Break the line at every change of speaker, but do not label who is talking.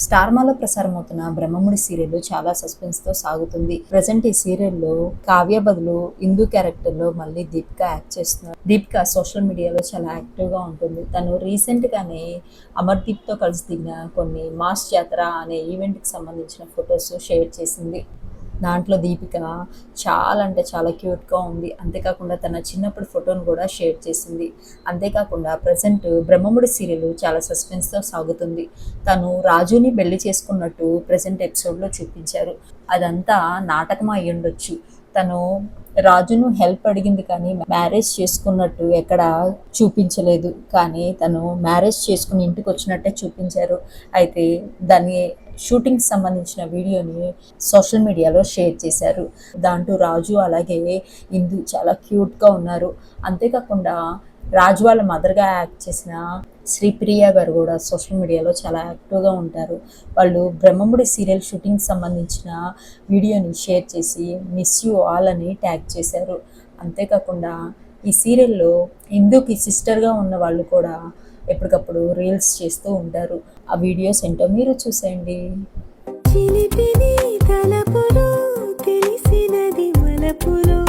స్టార్మాలో ప్రసారమవుతున్న Brahmamudi serial చాలా suspense తో సాగుతుంది. ప్రెసెంట్ ఈ సీరియల్లో కావ్య బదులు ఇందు క్యారెక్టర్ లో మళ్ళీ దీపిక యాక్ట్ చేస్తున్నారు. దీపిక సోషల్ మీడియాలో చాలా యాక్టివ్ గా ఉంటుంది. తను రీసెంట్ గానే అమర్దీప్ తో కలిసి దిగిన కొన్ని మాస్ జాతర అనే ఈవెంట్ కి సంబంధించిన ఫొటోస్ షేర్ చేసింది. దాంట్లో దీపిక చాలా అంటే చాలా క్యూట్గా ఉంది. అంతేకాకుండా తన చిన్నప్పుడు ఫోటోను కూడా షేర్ చేసింది. అంతేకాకుండా ప్రజెంట్ బ్రహ్మముడి సీరియల్ చాలా సస్పెన్స్తో సాగుతుంది. తను రాజుని పెళ్లి చేసుకున్నట్టు ప్రజెంట్ ఎపిసోడ్లో చూపించారు. అదంతా నాటకం అయి ఉండొచ్చు. తను రాజును హెల్ప్ అడిగింది కానీ మ్యారేజ్ చేసుకున్నట్టు ఎక్కడ చూపించలేదు. కానీ తను మ్యారేజ్ చేసుకుని ఇంటికి వచ్చినట్టే చూపించారు. అయితే దాన్ని షూటింగ్ సంబంధించిన వీడియోని సోషల్ మీడియాలో షేర్ చేశారు. దాంట్లో రాజు అలాగే ఇందు చాలా క్యూట్గా ఉన్నారు. అంతేకాకుండా రాజు వాళ్ళ మదర్గా యాక్ట్ చేసిన శ్రీప్రియ గారు కూడా సోషల్ మీడియాలో చాలా యాక్టివ్గా ఉంటారు. వాళ్ళు బ్రహ్మముడి సీరియల్ షూటింగ్ సంబంధించిన వీడియోని షేర్ చేసి మిస్ యూ ఆల్ అని ట్యాగ్ చేశారు. అంతేకాకుండా ఈ సీరియల్లో ఇందుకి సిస్టర్గా ఉన్న వాళ్ళు కూడా ఎప్పటికప్పుడు రీల్స్ చేస్తూ ఉంటారు. ఆ వీడియోస్ ఏంటో మీరు చూసేయండి.
చిలిపిని తలపులు